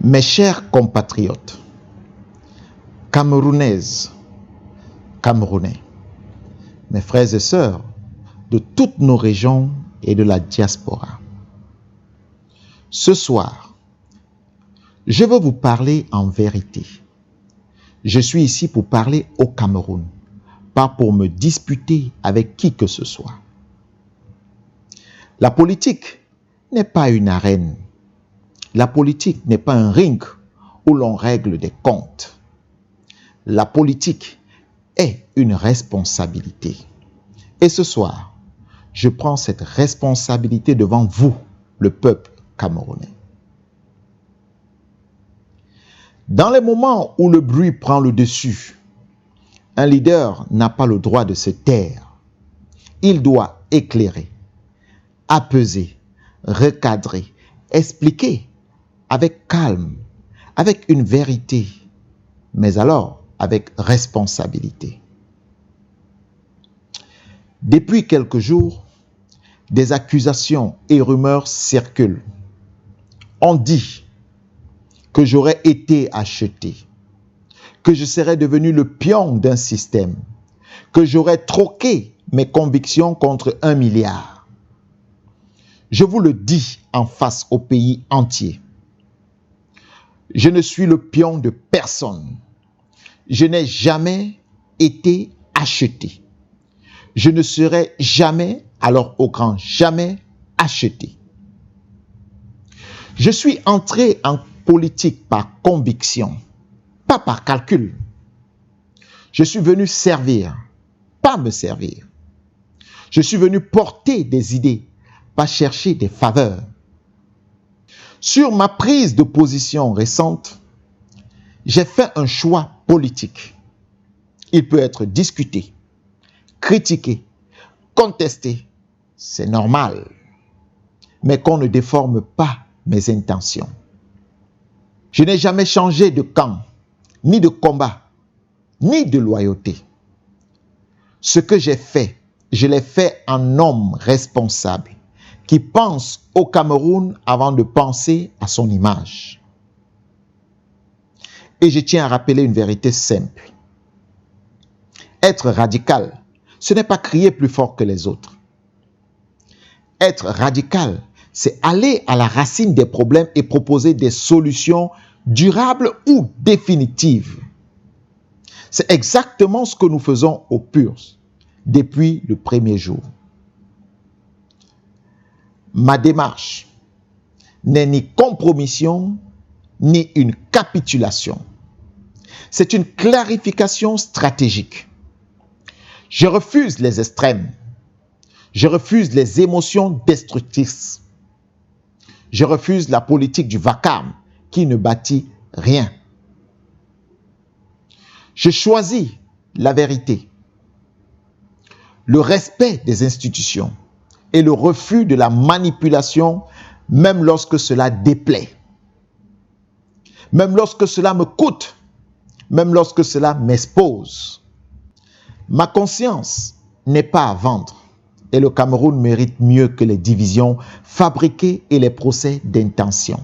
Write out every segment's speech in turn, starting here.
Mes chers compatriotes, Camerounaises, Camerounais, mes frères et sœurs de toutes nos régions et de la diaspora. Ce soir, je veux vous parler en vérité. Je suis ici pour parler au Cameroun, pas pour me disputer avec qui que ce soit. La politique n'est pas une arène. La politique n'est pas un ring où l'on règle des comptes. La politique est une responsabilité. Et ce soir, je prends cette responsabilité devant vous, le peuple camerounais. Dans les moments où le bruit prend le dessus, un leader n'a pas le droit de se taire. Il doit éclairer, apaiser, recadrer, expliquer avec calme, avec une vérité, mais alors avec responsabilité. Depuis quelques jours, des accusations et rumeurs circulent. On dit que j'aurais été acheté, que je serais devenu le pion d'un système, que j'aurais troqué mes convictions contre 1 milliard. Je vous le dis en face au pays entier. Je ne suis le pion de personne. Je n'ai jamais été acheté. Je ne serai jamais, alors au grand jamais, acheté. Je suis entré en politique par conviction, pas par calcul. Je suis venu servir, pas me servir. Je suis venu porter des idées, pas chercher des faveurs. Sur ma prise de position récente, j'ai fait un choix politique. Il peut être discuté, critiqué, contesté. C'est normal. Mais qu'on ne déforme pas mes intentions. Je n'ai jamais changé de camp, ni de combat, ni de loyauté. Ce que j'ai fait, je l'ai fait en homme responsable qui pense au Cameroun avant de penser à son image. Et je tiens à rappeler une vérité simple. Être radical, ce n'est pas crier plus fort que les autres. Être radical, c'est aller à la racine des problèmes et proposer des solutions durables ou définitives. C'est exactement ce que nous faisons au PURS depuis le premier jour. Ma démarche n'est ni compromission, ni une capitulation. C'est une clarification stratégique. Je refuse les extrêmes. Je refuse les émotions destructrices. Je refuse la politique du vacarme qui ne bâtit rien. Je choisis la vérité, le respect des institutions et le refus de la manipulation, même lorsque cela déplaît, même lorsque cela me coûte, même lorsque cela m'expose. Ma conscience n'est pas à vendre et le Cameroun mérite mieux que les divisions fabriquées et les procès d'intention.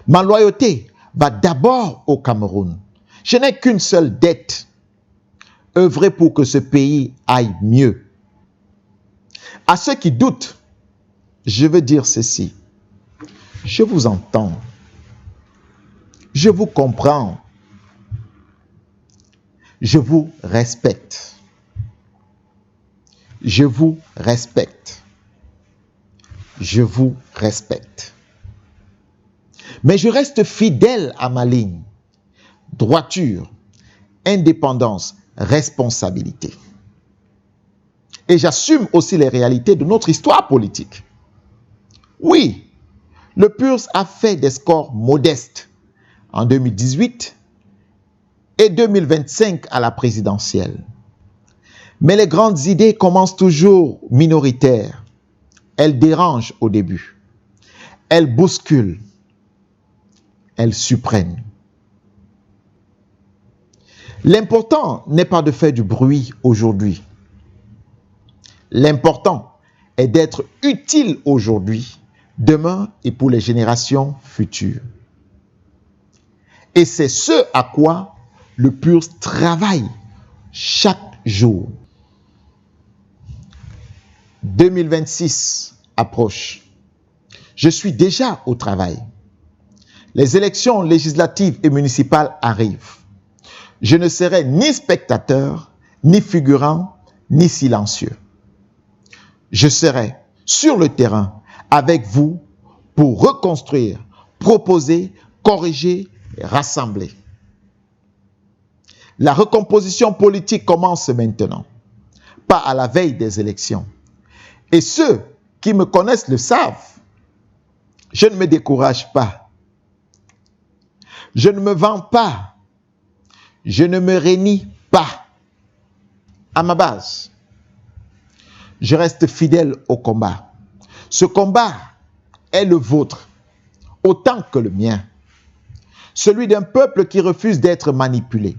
Ma loyauté va d'abord au Cameroun. Je n'ai qu'une seule dette, œuvrer pour que ce pays aille mieux. À ceux qui doutent, je veux dire ceci. Je vous entends. Je vous comprends. Je vous respecte. Je vous respecte. Je vous respecte. Mais je reste fidèle à ma ligne. Droiture, indépendance, responsabilité. Et j'assume aussi les réalités de notre histoire politique. Oui, le PURS a fait des scores modestes en 2018 et 2025 à la présidentielle. Mais les grandes idées commencent toujours minoritaires. Elles dérangent au début. Elles bousculent. Elles supprennent. L'important n'est pas de faire du bruit aujourd'hui. L'important est d'être utile aujourd'hui, demain et pour les générations futures. Et c'est ce à quoi le PURS travaille chaque jour. 2026 approche. Je suis déjà au travail. Les élections législatives et municipales arrivent. Je ne serai ni spectateur, ni figurant, ni silencieux. Je serai sur le terrain avec vous pour reconstruire, proposer, corriger et rassembler. La recomposition politique commence maintenant, pas à la veille des élections. Et ceux qui me connaissent le savent. Je ne me décourage pas. Je ne me vends pas. Je ne me réunis pas. À ma base, je reste fidèle au combat. Ce combat est le vôtre, autant que le mien. Celui d'un peuple qui refuse d'être manipulé.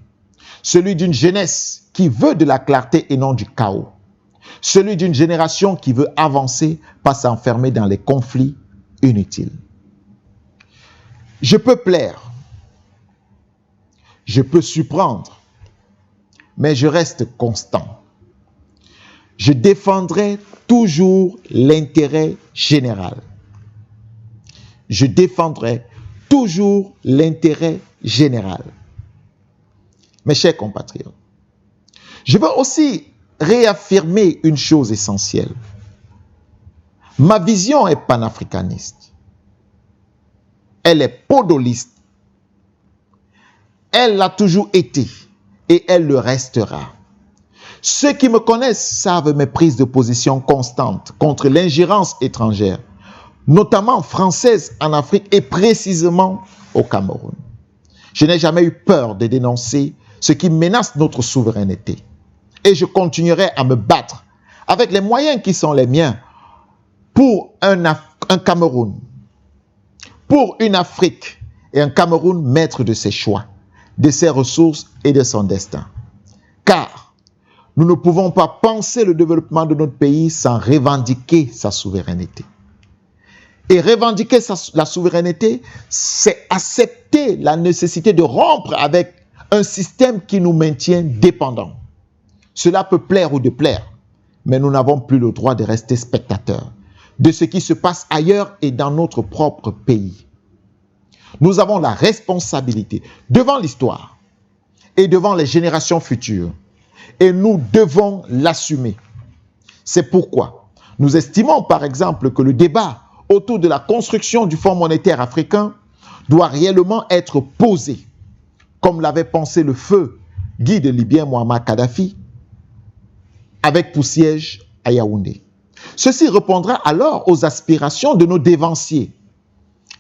Celui d'une jeunesse qui veut de la clarté et non du chaos. Celui d'une génération qui veut avancer, pas s'enfermer dans les conflits inutiles. Je peux plaire. Je peux surprendre. Mais je reste constant. Je défendrai toujours l'intérêt général. Je défendrai toujours l'intérêt général. Mes chers compatriotes, je veux aussi réaffirmer une chose essentielle. Ma vision est panafricaniste. Elle est podoliste. Elle l'a toujours été et elle le restera. Ceux qui me connaissent savent mes prises de position constantes contre l'ingérence étrangère, notamment française en Afrique et précisément au Cameroun. Je n'ai jamais eu peur de dénoncer ce qui menace notre souveraineté. Et je continuerai à me battre avec les moyens qui sont les miens pour un Cameroun, pour une Afrique et un Cameroun maître de ses choix, de ses ressources et de son destin. Car nous ne pouvons pas penser le développement de notre pays sans revendiquer sa souveraineté. Et revendiquer la souveraineté, c'est accepter la nécessité de rompre avec un système qui nous maintient dépendants. Cela peut plaire ou déplaire, mais nous n'avons plus le droit de rester spectateurs de ce qui se passe ailleurs et dans notre propre pays. Nous avons la responsabilité devant l'histoire et devant les générations futures et nous devons l'assumer. C'est pourquoi nous estimons par exemple que le débat autour de la construction du Fonds monétaire africain doit réellement être posé, comme l'avait pensé le feu guide libyen Muammar Kadhafi, avec pour siège à Yaoundé. Ceci répondra alors aux aspirations de nos dévanciers,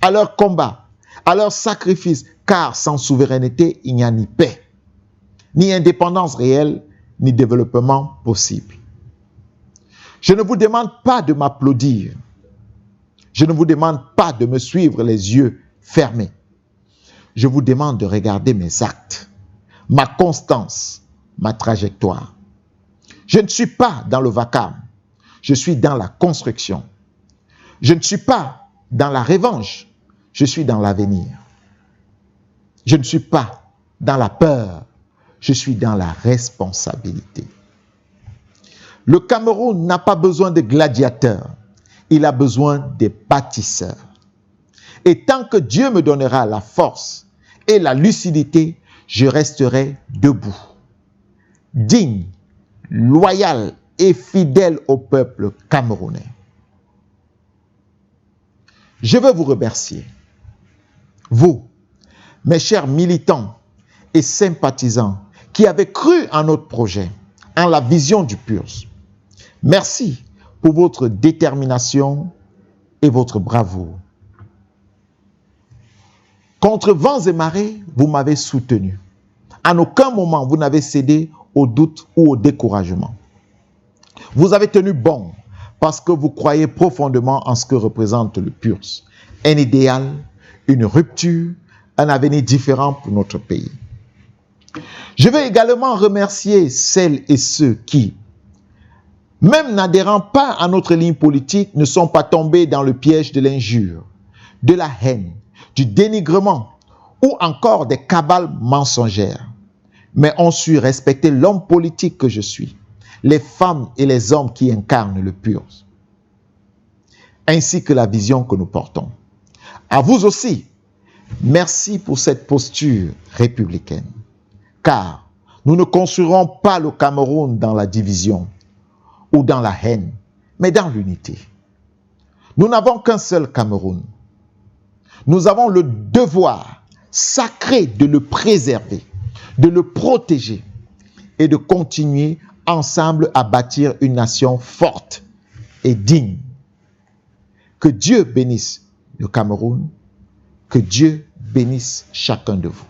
à leur combat, à leur sacrifice, car sans souveraineté, il n'y a ni paix, ni indépendance réelle, ni développement possible. Je ne vous demande pas de m'applaudir. Je ne vous demande pas de me suivre les yeux fermés. Je vous demande de regarder mes actes, ma constance, ma trajectoire. Je ne suis pas dans le vacarme, je suis dans la construction. Je ne suis pas dans la revanche, je suis dans l'avenir. Je ne suis pas dans la peur, je suis dans la responsabilité. Le Cameroun n'a pas besoin de gladiateurs, il a besoin des bâtisseurs. Et tant que Dieu me donnera la force et la lucidité, je resterai debout, digne, loyal et fidèle au peuple camerounais. Je veux vous remercier, vous, mes chers militants et sympathisants qui avez cru en notre projet, en la vision du PURS. Merci pour votre détermination et votre bravoure. Contre vents et marées, vous m'avez soutenu. En aucun moment, vous n'avez cédé au doute ou au découragement. Vous avez tenu bon parce que vous croyez profondément en ce que représente le PURS. Un idéal, une rupture, un avenir différent pour notre pays. Je veux également remercier celles et ceux qui, même n'adhérant pas à notre ligne politique, ne sont pas tombés dans le piège de l'injure, de la haine, du dénigrement ou encore des cabales mensongères, mais ont su respecter l'homme politique que je suis, les femmes et les hommes qui incarnent le pur, ainsi que la vision que nous portons. À vous aussi, merci pour cette posture républicaine, car nous ne construirons pas le Cameroun dans la division ou dans la haine, mais dans l'unité. Nous n'avons qu'un seul Cameroun. Nous avons le devoir sacré de le préserver, de le protéger et de continuer ensemble à bâtir une nation forte et digne. Que Dieu bénisse le Cameroun, que Dieu bénisse chacun de vous.